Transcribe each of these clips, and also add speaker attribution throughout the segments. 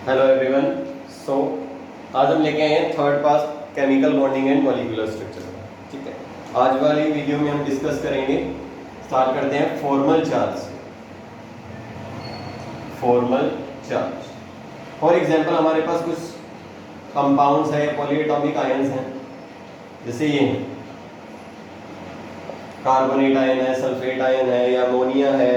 Speaker 1: Hello everyone. सो आज हम लेके आए हैं third part chemical bonding and molecular structure. ठीक है, आज वाली वीडियो में हम डिस्कस करेंगे, स्टार्ट करते हैं फॉर्मल चार्ज से। फॉर्मल चार्ज फॉर एग्जांपल हमारे पास कुछ कंपाउंड्स है, पॉलीएटॉमिक आयंस हैं, जैसे ये कार्बोनेट आयन है, सल्फेट आयन है या अमोनिया है,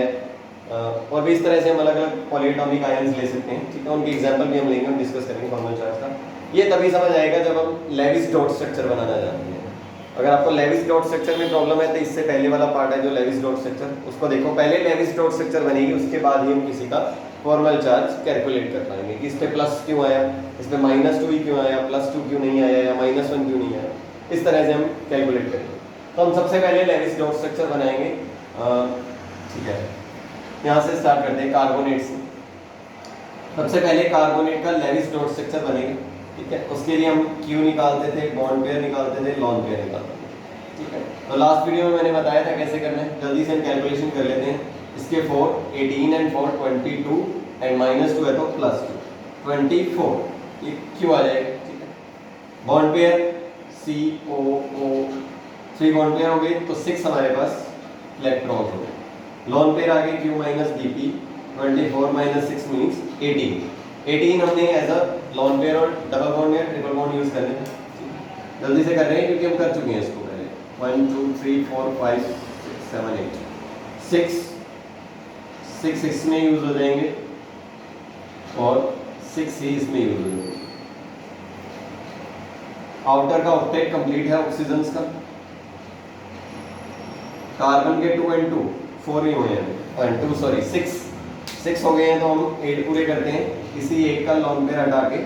Speaker 1: और भी इस तरह से हम अलग अलग पॉलीएटॉमिक आयंस ले सकते हैं। ठीक है, उनके एग्जांपल भी हम लेंगे, हम डिस्कस करेंगे फॉर्मल चार्ज का। ये तभी समझ आएगा जब हम लेविस डॉट स्ट्रक्चर बनाना जानते हैं। अगर आपको लेविस डॉट स्ट्रक्चर में प्रॉब्लम है तो इससे पहले वाला पार्ट है जो लेविस डॉट स्ट्रक्चर, उसको देखो। पहले लेविस डॉट स्ट्रक्चर बनेगी, उसके बाद ही हम किसी का फॉर्मल चार्ज कैलकुलेट कर पाएंगे कि इस पे प्लस क्यों आया, इस पे -2 ही क्यों आया, +2 क्यों नहीं आया या -1 क्यों नहीं आया। इस तरह से हम कैलकुलेट करेंगे। तो हम सबसे पहले लेविस डॉट स्ट्रक्चर बनाएंगे। ठीक है, यहाँ से स्टार्ट करते हैं कार्बोनेट से। सबसे पहले कार्बोनेट का लेविस डॉट स्ट्रक्चर बनेगा। ठीक है, उसके लिए हम Q निकालते थे, बॉन्ड पेयर निकालते थे, लॉन पेयर निकालते थे। ठीक है, तो लास्ट वीडियो में मैंने बताया था कैसे करना है, जल्दी से हम कैलकुलेशन कर लेते हैं। इसके 4 18 एंड 4 22 एंड -2 है तो +2 24 ये Q आ जाएगा। ठीक है, bond pair COO 3 bond pair हो गए तो 6 हमारे पास इलेक्ट्रॉन्स हो गए। लॉन पेयर आगे Q -Dp 24 - 6 मींस 18 हमने एज अ लॉन पेयर और डबल बॉन्ड या ट्रिपल बॉन्ड यूज कर रहे हैं। जल्दी से कर रहे हैं क्योंकि हम कर चुके हैं इसको पहले। 1 2 3 4 5 6 7 8 6 में यूज हो जाएंगे और 6 ही इसमें यूज हो जाएंगे। आउटर का ऑक्टेट कंप्लीट है ऑक्सीजन का। कार्बन के 2 and 2 4 ही हुए हैं, 2 सॉरी 6 हो गए हैं, तो हम 8 पूरे करते हैं। इसी एक का लॉन पेयर हटा के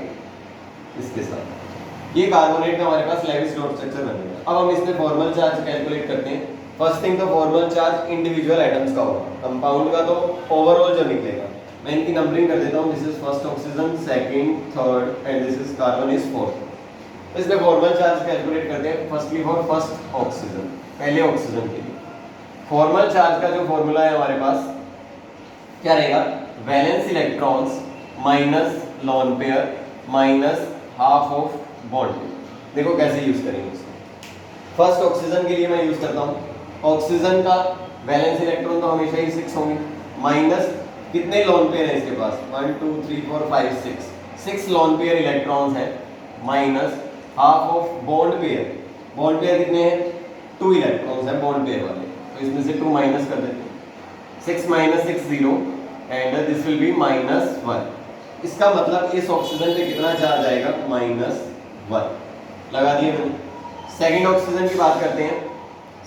Speaker 1: इसके साथ ये कार्बोनेट का हमारे पास लेविस डॉट स्ट्रक्चर बनेगा। अब हम इसमें फॉर्मल चार्ज कैलकुलेट करते हैं। फर्स्ट थिंग तो फॉर्मल चार्ज इंडिविजुअल एटम्स का होगा, कंपाउंड का तो ओवरऑल जो निकलेगा। मैं इनकी नंबरिंग कर देता हूँ। This is first oxygen, second, third and this is carbon is fourth. इसमें फॉर्मल चार्ज कैलकुलेट करते हैं। फर्स्टली फॉर फर्स्ट ऑक्सीजन, पहले ऑक्सीजन के लिए फॉर्मल चार्ज का जो फॉर्मूला है हमारे पास क्या रहेगा, valence electrons minus lone pair minus half of bond. देखो कैसे यूज करेंगे इसको। फर्स्ट ऑक्सीजन के लिए मैं यूज करता हूं, ऑक्सीजन का वैलेंस इलेक्ट्रॉन तो हमेशा ही 6 होंगे, माइनस कितने लॉन पेयर है इसके पास 1 2 3 4 5 6 लॉन पेयर इलेक्ट्रॉन्स है, minus half of bond pair. Bond pair कितने हैं, 2 इलेक्ट्रॉन्स है बॉन्ड पेयर वाले, तो इसमें से 2 माइनस कर देते हैं। 6 - 6 0 एंड दिस विल बी -1। इसका मतलब इस ऑक्सीजन पे कितना चार्ज आएगा, -1 लगा दिए मैंने। सेकंड ऑक्सीजन की बात करते हैं।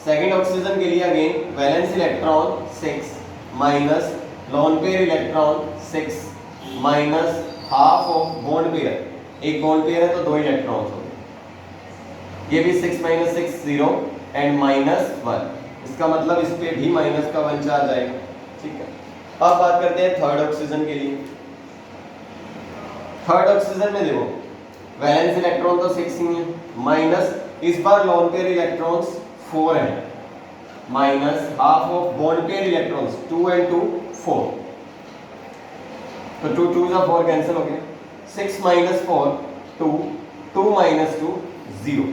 Speaker 1: सेकंड ऑक्सीजन के लिए again valence electron 6 minus lone pair electron 6 minus half of bond pair. एक बॉन्ड पेयर है तो 2 इलेक्ट्रॉन्स हो गए। ये भी 6 - 6 0 एंड -1। इसका मतलब इस पे भी माइनस का 1 चार्ज आएगा। ठीक है, अब बात करते हैं थर्ड ऑक्सीजन के लिए। थर्ड ऑक्सीजन में देखो वैलेंस इलेक्ट्रॉन तो 6 ही है, माइनस इस बार लॉन पेयर इलेक्ट्रॉन्स 4 हैं, minus half of bond pair electrons 2 and 2 4, तो 2 2 4 कैंसिल हो गए। 6 - 4 2 2 - 2 0,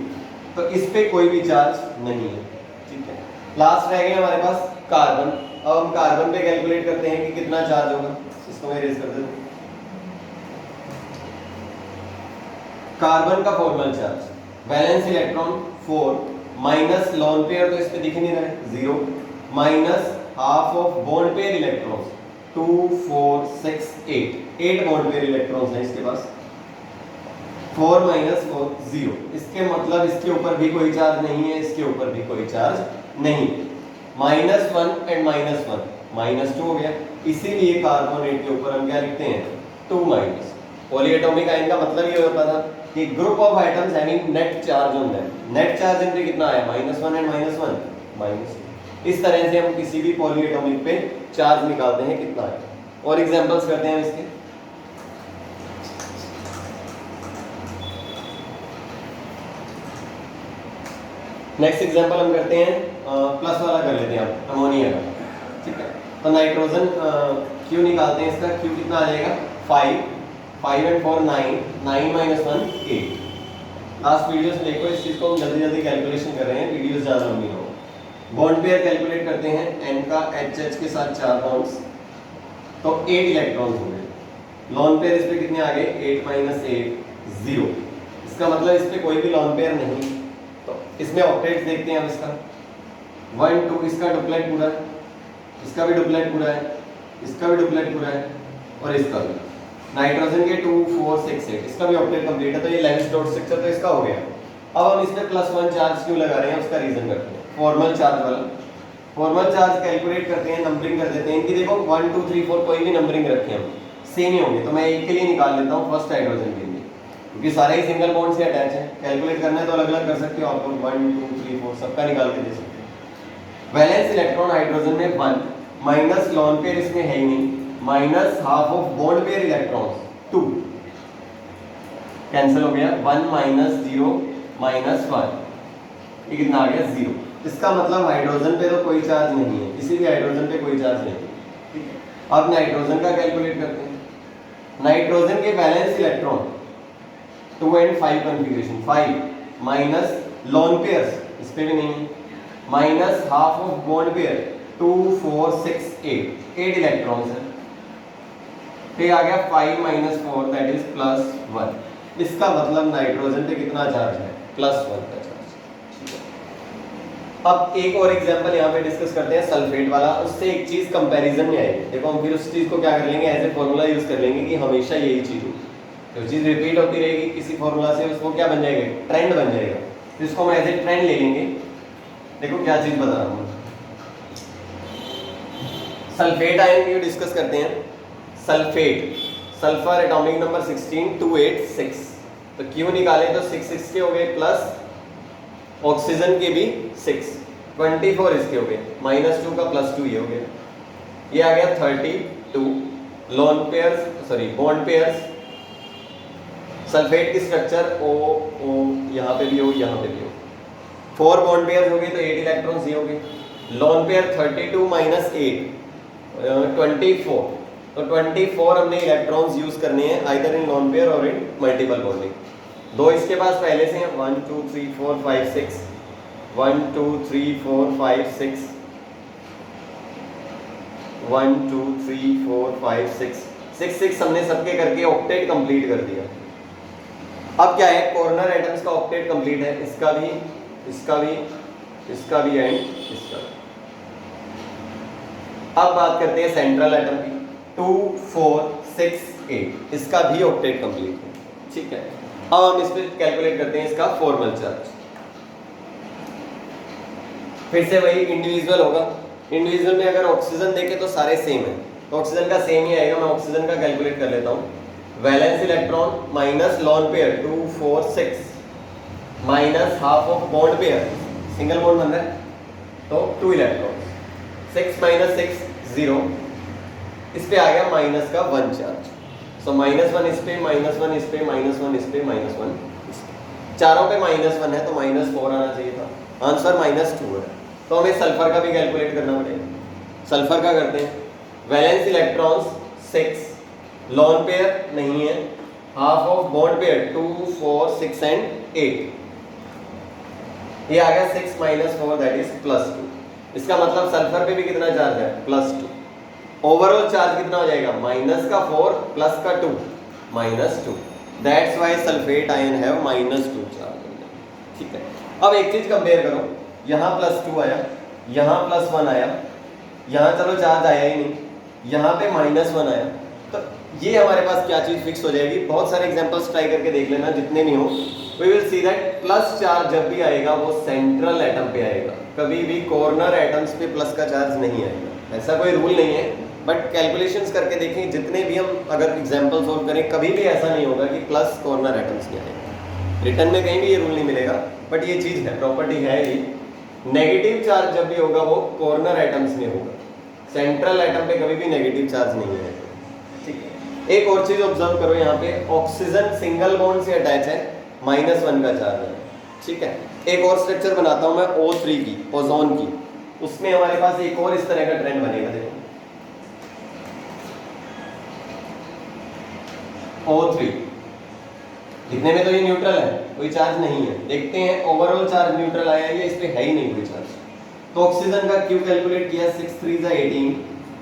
Speaker 1: तो इस पे कोई भी चार्ज नहीं है। ठीक है, लास्ट रह गया हमारे पास कार्बन। अब हम कार्बन पे कैलकुलेट करते हैं कि कितना चार्ज होगा। इसको मैं इरेज कर देता हूं। कार्बन का formal charge valence electron 4 minus lone pair तो इस पे दिख नहीं रहा है 0 minus half of bond pair electrons 2 4 6 8 bond pair electrons हैं इसके पास। 4 - 4 0, इसके मतलब इसके ऊपर भी कोई चार्ज नहीं है, इसके ऊपर भी कोई चार्ज नहीं। -1 एंड -1 -2 हो गया। इसीलिए कार्बोनेट के ऊपर हम क्या लिखते हैं, 2-। पॉलीएटॉमिक आयन का मतलब ये होता था कि group of items having net charge on them. Net charge in पे कितना आया, -1 एंड -1 -2। इस तरह से हम किसी भी पॉलीएटॉमिक पे चार्ज निकालते हैं कितना है। और एग्जांपल्स करते हैं इसके। नेक्स्ट एग्जांपल हम करते हैं प्लस वाला कर लेते हैं अब, अमोनिया का। ठीक है, तो नाइट्रोजन Q निकालते हैं, इसका Q कितना आ जाएगा 5 5 and 4 9, 9 minus 1 8। लास्ट वीडियोस में देखो, इस चीज को हम जल्दी जल्दी कैलकुलेशन कर रहे हैं, वीडियोस ज्यादा लंबी ना हो। बॉन्ड पेयर कैलकुलेट करते हैं, n का HH के साथ 4 बॉन्ड्स, तो 8 इलेक्ट्रॉन्स हो गए। लॉन पेयर इस पे कितने आ गए? 8 minus 8 0। इसका मतलब इस पे कोई भी लॉन पेयर नहीं। तो इसमें ऑक्टेट्स देखते हैं हम इसका 1 2, इसका डुप्लेट पूरा है, इसका भी डुप्लेट पूरा है, इसका भी डुप्लेट पूरा है और इसका भी। नाइट्रोजन के 2 4 6 8, इसका भी ऑक्टेट कंप्लीट है। तो ये लेंस डॉट स्ट्रक्चर तो इसका हो गया। अब हम इसमें +1 चार्ज क्यों लगा रहे हैं उसका रीजन करते हैं। फॉर्मल चार्ज वाला, फॉर्मल चार्ज कैलकुलेट करते हैं, नंबरिंग कर देते हैं इनकी। देखो 1 2 3 4 कोई भी नंबरिंग रखें हम सेम ही होंगे। तो मैं एक के लिए निकाल लेता हूँ, फर्स्ट हाइड्रोजन के लिए, क्योंकि सारे ही सिंगल बॉन्ड से अटैच है। कैलकुलेट करना है तो अलग अलग कर सकते हो आप लोग, 1 2 3 4 सबका निकाल के दे सकते हो। वैलेंस इलेक्ट्रॉन हाइड्रोजन में 1 माइनस लॉन पेयर इसमें है ही नहीं, minus half of bond pair electrons 2, cancel हो गया। 1 minus 0 minus 1, ये कितना आ गया? 0। इसका मतलब हाइड्रोजन पे तो कोई चार्ज नहीं है, किसी भी हाइड्रोजन पे कोई चार्ज नहीं है, ठीक है। अब नाइट्रोजन का कैलकुलेट करते हैं। नाइट्रोजन के balance electron 2 and 5 configuration, 5 minus lawn pairs इस पे भी नहीं, minus half of bond pair 2 4 6 8 electrons है। फिर आ गया 5 minus 4 दैट इज +1। इसका मतलब नाइट्रोजन पे कितना चार्ज है? +1 का चार्ज। अब एक और एग्जांपल यहाँ पे डिस्कस करते हैं सल्फेट वाला, उससे एक चीज कंपैरिजन में आएगी। देखो हम फिर उस चीज को क्या कर लेंगे, एज ए फॉर्मूला यूज कर लेंगे कि हमेशा यही चीज हो, जो चीज रिपीट होती रहेगी किसी फॉर्मूला से, उसको क्या बन जाएगा? ट्रेंड बन जाएगा। तो इसको हम एज ए ट्रेंड ले लेंगे। देखो क्या चीज बता रहा हूँ, सल्फेट आयन की डिस्कस करते हैं। सल्फेट, सल्फर एटॉमिक नंबर 16 286, तो क्यों निकाले तो 6 6 के हो गए, प्लस ऑक्सीजन के भी 6 24 इसके हो गए, -2 का +2 ये हो गया। ये आ गया 32 lawn pairs, sorry bond pairs. Sulphate की स्ट्रक्चर O O, यहाँ पे भी हो, यहाँ पे भी हो। 4 बॉन्ड पेयर्स हो गए तो 8 इलेक्ट्रॉन्स ये हो गए। लॉन पेयर 32 minus 8 24, तो 24 हमने इलेक्ट्रॉन्स यूज करने हैं आइदर इन लॉन पेयर और इन मल्टीपल बॉन्डिंग। दो इसके पास पहले से हैं, 1 2 3 4 5 6, 1 2 3 4 5 6, 1 2 3 4 5 6 6 6 हमने सबके करके ऑक्टेट कंप्लीट कर दिया। अब क्या है, कॉर्नर एटम्स का ऑक्टेट कंप्लीट है, इसका भी, इसका भी, इसका भी एंड इसका भी। अब बात करते हैं सेंट्रल एटम की, 2 4 6 8, इसका भी ऑक्टेट कंप्लीट है, ठीक है। अब हम इस पे कैलकुलेट करते हैं इसका फॉर्मल चार्ज। फिर से वही इंडिविजुअल होगा। इंडिविजुअल में अगर ऑक्सीजन देखें तो सारे सेम है, तो ऑक्सीजन का सेम ही आएगा। मैं ऑक्सीजन का कैलकुलेट कर लेता हूँ। Valence electron minus lone pair 2 4 6 minus half of bond pair, single bond बन रहा है तो 2 इलेक्ट्रॉन, 6 minus 6 0, इस पे आ गया माइनस का 1 चार्ज। सो -1 इस पे, -1 इस पे, -1 इस पे, -1 इस पे, चारों पे -1 है तो -4 आना चाहिए था, आंसर -2 है। तो हमें सल्फर का भी कैलकुलेट करना पड़ेगा। सल्फर का करते हैं। वैलेंस इलेक्ट्रॉन्स 6, लॉन पेयर नहीं है, half of bond pair 2 4 6 and 8, ये आ गया 6 minus 4 दैट इज +2। इसका मतलब सल्फर पे भी कितना चार्ज है? +2। ओवरऑल चार्ज कितना हो जाएगा? -4 प्लस का 2 -2। That's why sulphate ion have -2 charge, ठीक है। अब एक चीज कंपेयर करो, यहाँ +2 आया, यहाँ +1 आया, यहाँ चलो चार्ज आया ही नहीं, यहाँ पे -1 आया, तो ये हमारे पास क्या चीज फिक्स हो जाएगी। बहुत सारे एग्जांपल्स ट्राई करके देख लेना, जितने भी हो। We will see that plus charge जब भी आएगा वो सेंट्रल एटम पे आएगा, कभी भी कॉर्नर एटम्स पे प्लस का चार्ज नहीं आएगा। ऐसा कोई रूल नहीं है, बट कैलकुलेशंस करके देखें, जितने भी हम अगर एग्जांपल सोल्व करें, कभी भी ऐसा नहीं होगा कि प्लस कॉर्नर एटम्स में आएगा। रिटर्न में कहीं भी ये रूल नहीं मिलेगा, बट ये चीज है, प्रॉपर्टी है ये। नेगेटिव चार्ज जब भी होगा वो कॉर्नर एटम्स में होगा, सेंट्रल एटम पे कभी भी नेगेटिव चार्ज नहीं है, ठीक है। एक और चीज ऑब्जर्व करो, यहाँ पे ऑक्सीजन सिंगल बॉन्ड से अटैच है, -1 का चार्ज है, ठीक है। एक और स्ट्रक्चर बनाता हूं मैं O3 की, ओजोन की, उसमें हमारे पास एक और इस तरह का ट्रेंड बनेगा। देखो O3, दिखने में तो ये न्यूट्रल है, कोई चार्ज नहीं है। देखते हैं ओवरऑल चार्ज न्यूट्रल आया है या इस पे है ही नहीं कोई चार्ज। तो ऑक्सीजन का Q कैलकुलेट किया, 6 3 जा 18।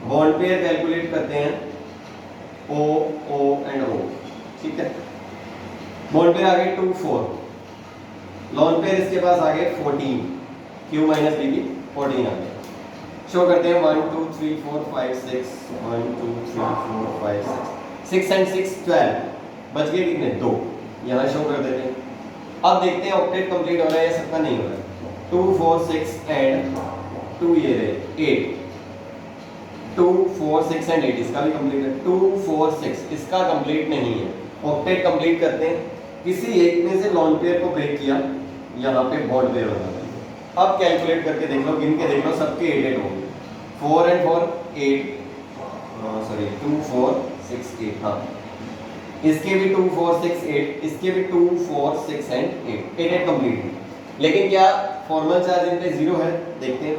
Speaker 1: बॉन्ड पेयर कैलकुलेट करते हैं, O O एंड O, ठीक है। बॉन्ड पेयर आ गए 2 4, लोन पेयर इसके पास आ गए 14, Q माइनस B की 14 आ गया। शो करते हैं 1 2 3 4 5 6, 1 2 3 4 5 6 एंड 6 12, बच गए कितने? 2, यहाँ शो कर देते हैं। अब देखते हैं ऑक्टेट कंप्लीट हो रहा है या सबका नहीं हो रहा है। 2 4 6 एंड 2 ये रहे 8, 2 4 6 एंड 8 इसका भी कंप्लीट है। 2 4 6 इसका कंप्लीट नहीं है। ऑक्टेट कंप्लीट करते हैं, किसी एक में से लॉन पेयर को ब्रेक किया, यहाँ पे बॉन्ड पेयर बना देंगे। अब कैलकुलेट करके देख लो, गिन के देख लो, सबके 8 8 होंगे। 4 एंड 4 8, सॉरी 2 4 6 8, हाँ इसके भी 2 4 6 8, इसके भी 2 4 6 एंड 8, 8 8 कंप्लीट है। लेकिन क्या फॉर्मल चार्ज इन पे 0 है? देखते हैं।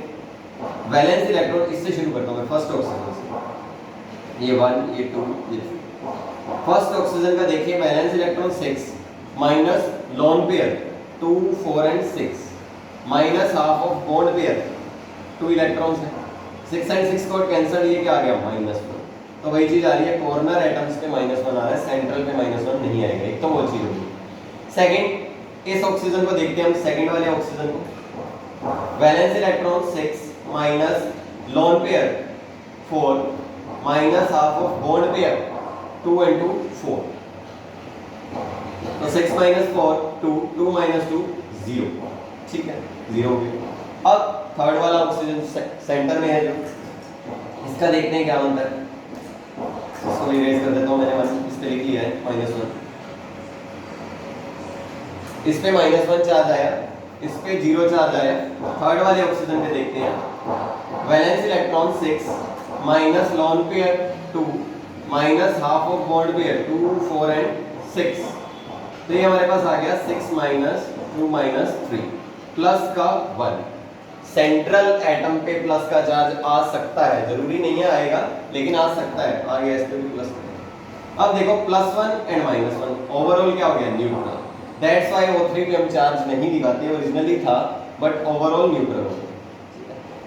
Speaker 1: वैलेंस इलेक्ट्रॉन, इससे शुरू करता हूँ मैं, फर्स्ट ऑक्सीजन से। ये 1 ये 2 ये 3। फर्स्ट ऑक्सीजन का देखिए, valence electron 6 minus lone pair 2 4 and 6 minus half of bond pair 2 electrons है। 6 एंड 6 को कैंसिल, ये क्या आ गया? -1। तो वही चीज आ रही है, कॉर्नर एटम्स पे -1 आ रहा है, सेंट्रल पे -1 नहीं आएगा। एक तो वो चीज होगी। सेकंड, इस ऑक्सीजन को देखते हैं हम, सेकंड वाले ऑक्सीजन को। Valence electron 6 minus lone pair 4 minus half of bond pair 2 and 2 4, तो 6 माइनस 4 2, 2 माइनस 2 0, ठीक है 0 हो गया। अब थर्ड वाला ऑक्सीजन सेंटर में है जो, इसका देखते हैं क्या बनता है। इसको इरेज कर देता हूं मैंने, इस पे लिख लिया है -1। इस पे -1 चार्ज आया, इस पे 0 चार्ज आया। थर्ड वाले ऑक्सीजन पे देखते हैं, valence electron 6 minus lone pair 2 minus half of bond pair 2 4 and 6, तो ये हमारे पास आ गया 6 माइनस 2 माइनस 3 प्लस का 1। सेंट्रल एटम पे प्लस का चार्ज आ सकता है, जरूरी नहीं है आएगा, लेकिन आ सकता है। आ गया इस पे भी प्लस। अब देखो +1 एंड -1, ओवरऑल क्या हो गया? न्यूट्रल। दैट्स व्हाई O3 पे हम चार्ज नहीं दिखाते, ओरिजिनली था बट ओवरऑल न्यूट्रल हो गया।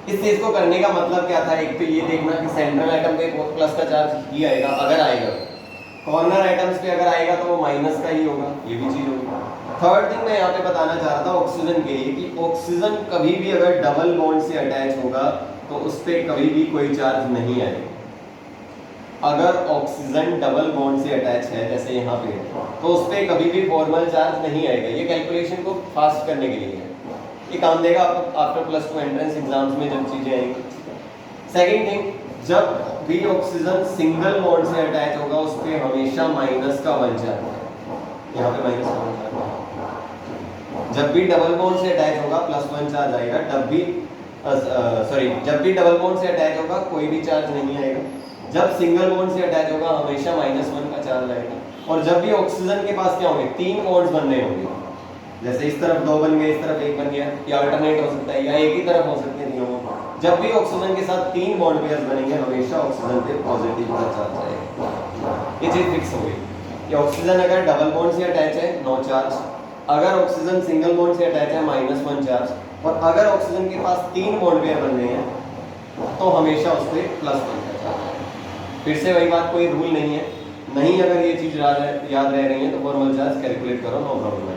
Speaker 1: इस चीज को करने का मतलब क्या था? एक तो ये देखना कि सेंट्रल एटम पे प्लस का चार्ज ही आएगा, अगर आएगा। कॉर्नर एटम्स पे अगर आएगा तो वो माइनस का ही होगा, ये भी चीज होगी। थर्ड थिंग मैं यहाँ पे बताना चाह रहा था ऑक्सीजन के लिए कि ऑक्सीजन कभी भी अगर डबल बॉन्ड से अटैच होगा तो उस पे कभी भी कोई चार्ज नहीं आएगा। अगर ऑक्सीजन डबल बॉन्ड से अटैच है जैसे यहाँ पे, तो उस पे कभी भी फॉर्मल चार्ज नहीं आएगा। ये कैलकुलेशन को फास्ट करने के लिए है, ये काम देगा आपको आफ्टर +2 एंट्रेंस एग्जाम्स में जब चीजें आएंगी। सेकेंड थिंग, जब भी ऑक्सीजन सिंगल बॉन्ड से अटैच होगा उस पे हमेशा -1 चार्ज है। यहाँ पे -1 चार्ज है। जब भी डबल बॉन्ड से अटैच होगा +1 चार्ज आएगा। जब भी डबल बॉन्ड से अटैच होगा कोई भी चार्ज नहीं आएगा। जब सिंगल बॉन्ड से अटैच होगा हमेशा -1 का चार्ज आएगा। और जब भी ऑक्सीजन के पास क्या होंगे? 3 बॉन्ड्स बनने होंगे, जैसे इस तरफ 2 बन गए, इस तरफ 1 बन गया, या अल्टरनेट हो सकता है, या एक ही तरफ हो सकते हैं तीनों। जब भी ऑक्सीजन के साथ 3 बॉन्ड पेयर्स बनेंगे हमेशा ऑक्सीजन पे पॉजिटिव का चार्ज आएगा। ये चीज फिक्स हो गई कि ऑक्सीजन अगर डबल बॉन्ड से अटैच है नो चार्ज, अगर ऑक्सीजन सिंगल बॉन्ड से अटैच है -1 चार्ज, और अगर ऑक्सीजन के पास 3 बॉन्ड पेयर बन रहे हैं तो हमेशा उस पर +1 का चार्ज है। फिर से वही बात, कोई रूल नहीं है, नहीं अगर ये चीज याद रह रही है तो फॉर्मल चार्ज कैलकुलेट करो, नो प्रॉब्लम है।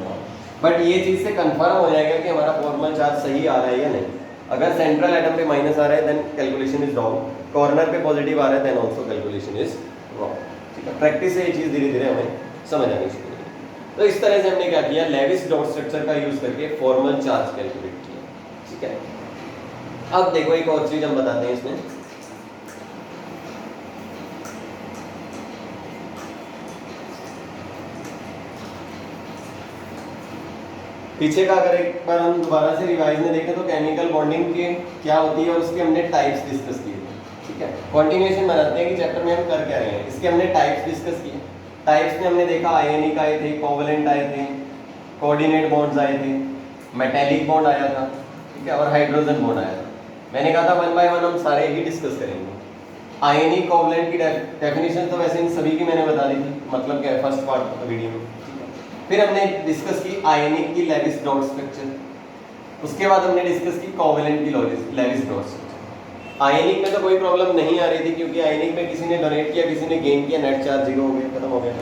Speaker 1: बट ये चीज से कंफर्म हो जाएगा कि हमारा फॉर्मल चार्ज सही आ रहा है या नहीं। अगर सेंट्रल एटम पे माइनस आ रहा है then calculation is wrong, corner पे पॉजिटिव आ रहा है then also calculation is wrong. ठीक है, प्रैक्टिस से ये चीज धीरे धीरे हमें समझ आनी शुरू होगी। तो इस तरह से हमने क्या किया, लेविस डॉट स्ट्रक्चर का यूज करके फॉर्मल चार्ज कैलकुलेट किया। ठीक है, अब देखो एक और चीज हम बताते हैं इसमें। पीछे का अगर एक बार हम दोबारा से रिवाइज में देखें तो केमिकल बॉन्डिंग के क्या होती है और उसके हमने टाइप्स डिस्कस किए थे। ठीक है, कंटिन्यूएशन बनाते हैं कि चैप्टर में हम कर क्या रहे हैं। इसके हमने टाइप्स डिस्कस किए। टाइप्स में हमने देखा आयनिक आए थे, कोवलेंट आए थे, कोऑर्डिनेट बॉन्ड्स आए थे, मेटेलिक बॉन्ड आया था, ठीक है, और हाइड्रोजन बॉन्ड आया था। मैंने कहा था 1 बाय 1 हम सारे ही डिस्कस करेंगे। आयनिक कोवलेंट की डेफिनेशन तो वैसे इन सभी की मैंने बता दी थी, मतलब क्या है फर्स्ट पार्ट वीडियो में। फिर हमने डिस्कस की आयनिक की लेविस डॉट स्ट्रक्चर, उसके बाद हमने डिस्कस की कोवलेंट की लेविस डॉट स्ट्रक्चर। आयनिक में तो कोई प्रॉब्लम नहीं आ रही थी क्योंकि आयनिक में किसी ने डोनेट किया, किसी ने गेन किया, नेट चार्ज 0 हो गया, खत्म हो गया।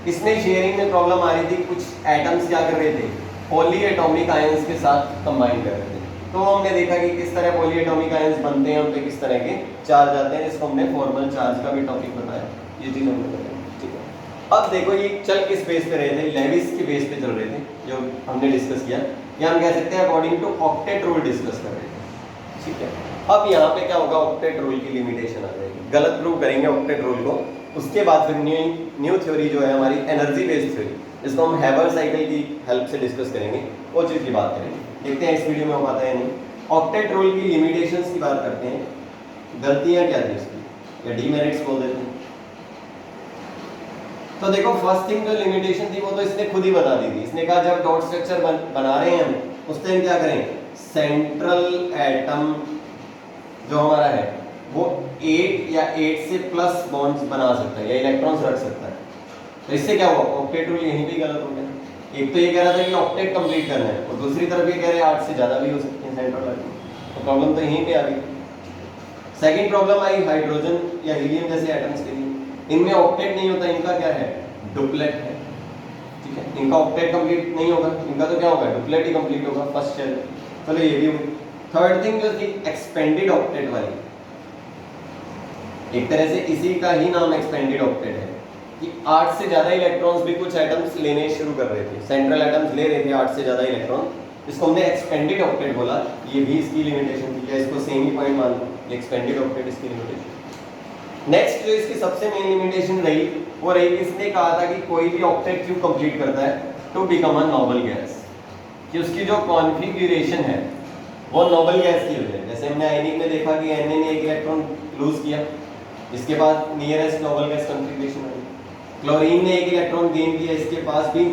Speaker 1: इसमें शेयरिंग में प्रॉब्लम आ रही थी, कुछ एटम्स क्या कर रहे थे, पॉली एटॉमिक आयंस के साथ कंबाइन कर रहे थे। तो हमने देखा कि किस तरह पॉली एटॉमिक आयंस बनते हैं, उन पे किस तरह के चार्ज आते हैं, जिसको हमने फॉर्मल चार्ज का भी टॉपिक बताया, ये चीज हमने बताया। ठीक है, अब देखो ये चल किस बेस पे रहे थे, लेविस के बेस पे चल रहे थे जो हमने डिस्कस किया, या हम कह सकते हैं according to octet rule discuss कर रहे थे। ठीक है, अब यहाँ पे क्या होगा, ऑक्टेट रूल की लिमिटेशन आ जाएगी, गलत प्रूव करेंगे ऑक्टेट रूल को। उसके बाद फिर न्यू थ्योरी जो है हमारी एनर्जी बेस्ड थ्योरी, जिसको हम हैबर साइकिल की हेल्प से डिस्कस करेंगे, वो चीज़ की बात करेंगे। देखते हैं इस वीडियो में हो पाता है नहीं। ऑक्टेट रूल की लिमिटेशंस की बात करते हैं, गलतियां क्या थी इसकी या डीमेरिट्स बोल देते हैं। तो देखो फर्स्ट थिंग जो लिमिटेशन थी वो तो इसने खुद ही बता दी थी। इसने कहा जब डॉट स्ट्रक्चर बना रहे हैं हम, उस टाइम क्या करें, सेंट्रल एटम जो हमारा है वो 8 या 8 से प्लस बॉन्ड्स बना सकता है या इलेक्ट्रॉन्स रख सकता है। तो इससे क्या हुआ, ऑक्टेट रूल यहीं पे गलत हो गया। एक तो ये कह रहा था कि ऑक्टेट कंप्लीट करना है, और दूसरी तरफ ये कह रहे हैं 8 से ज्यादा भी हो सकते हैं सेंट्रल एटम। तो प्रॉब्लम तो यहीं पे आ गई। सेकंड प्रॉब्लम आई हाइड्रोजन या हीलियम जैसे एटम्स के लिए, इनमें ऑक्टेट नहीं होता, इनका क्या है, डुप्लेट है। ठीक है, इनका ऑक्टेट कंप्लीट नहीं होगा, इनका तो क्या होगा, डुप्लेट ही कंप्लीट होगा फर्स्ट शेल। चलो ये भी होगी। थर्ड थिंग जो थी एक्सपेंडेड ऑक्टेट वाली, एक तरह से इसी का ही नाम एक्सपेंडेड ऑक्टेट है कि 8 से ज्यादा इलेक्ट्रॉन्स भी कुछ एटम्स लेने शुरू कर रहे थे, सेंट्रल एटम्स ले रहे थे 8 से ज्यादा इलेक्ट्रॉन, इसको हमने एक्सपेंडेड ऑक्टेट बोला। ये भी इसकी लिमिटेशन थी, क्या इसको सेम ही पॉइंट मान लो, एक्सपेंडेड ऑक्टेट इसकी लिमिटेशन। नेक्स्ट जो इसकी सबसे मेन लिमिटेशन रही वो रही, इसने कहा था कि कोई भी ऑक्टेट क्यों कंप्लीट करता है to become a noble gas, कि उसकी जो कॉन्फ़िगरेशन है वो नोबल गैस की हो जाए। जैसे हमने आयनिक में देखा कि Na ने एक इलेक्ट्रॉन लूज किया, इसके बाद नियरेस्ट नोबल गैस कॉन्फ़िगरेशन आई। क्लोरीन ने एक इलेक्ट्रॉन गेन किया, इसके पास भी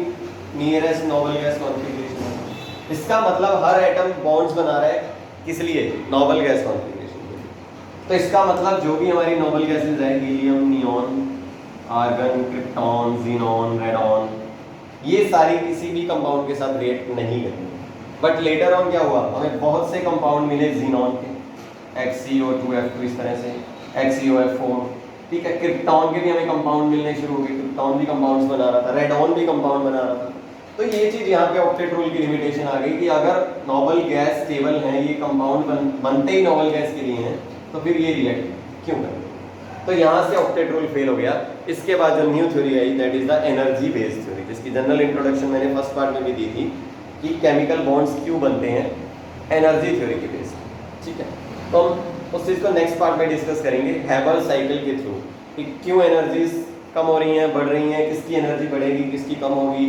Speaker 1: नियरेस्ट नोबल गैस कॉन्फ़िगरेशन आई। इसका मतलब हर एटम बॉन्ड्स बना रहा है किस लिए, नोबल गैस कॉन्फ़िगरेशन के लिए। तो इसका मतलब जो भी हमारी नोबल गैसेस है, helium, neon, argon, krypton, xenon, radon, ये सारी किसी भी कंपाउंड के साथ रिएक्ट नहीं करेंगे। बट लेटर ऑन क्या हुआ, हमें बहुत से कंपाउंड मिले ज़ीनॉन के, HCO2F2 इस तरह से, HCOF4। ठीक है, क्रिप्टॉन के भी हमें कंपाउंड मिलने शुरू हो गए, क्रिप्टॉन भी कंपाउंड्स बना रहा था, रेडॉन भी कंपाउंड बना रहा था। तो ये चीज़ यहाँ पे ऑक्टेट रूल की लिमिटेशन आ गई कि अगर नोबल गैस स्टेबल है, ये कंपाउंड बनते ही नोबल गैस के लिए हैं, तो फिर ये रिएक्ट क्यों करें। तो यहाँ से ऑक्टेट रूल फेल हो गया। इसके बाद जो new theory I, that is the energy based theory, जिसकी जनरल इंट्रोडक्शन मैंने फर्स्ट पार्ट में भी दी थी कि केमिकल बॉन्ड्स क्यों बनते हैं, एनर्जी थ्योरी के बेस। ठीक है, तो हम उस चीज़ को नेक्स्ट पार्ट में डिस्कस करेंगे हैबर साइकिल के थ्रू, कि क्यों एनर्जीज कम हो रही हैं, बढ़ रही हैं, किसकी एनर्जी बढ़ेगी, किसकी कम होगी,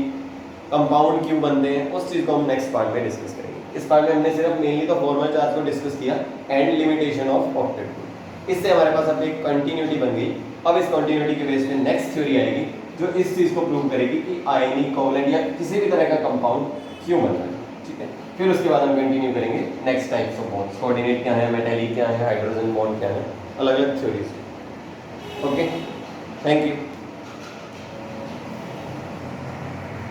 Speaker 1: कंपाउंड क्यों बनते हैं, उस चीज़ को हम नेक्स्ट पार्ट में डिस्कस करेंगे। इस पार्ट में हमने सिर्फ मेनली तो फॉर्मल चार्ज को डिस्कस किया and limitation of octet rule. इससे हमारे पास अब एक कंटिन्यूटी बन गई। अब इस कंटिन्यूटी के बेस पे नेक्स्ट थ्योरी आएगी जो इस चीज़ को प्रूव करेगी कि आयनिक, कोवलेंट या किसी भी तरह का कंपाउंड क्यों बन रहा है। ठीक है, फिर उसके बाद हम कंटिन्यू करेंगे next types of bonds, coordinate क्या है, मेटालिक क्या है, हाइड्रोजन बॉन्ड क्या है, अलग अलग थ्योरीज। Okay, thank you.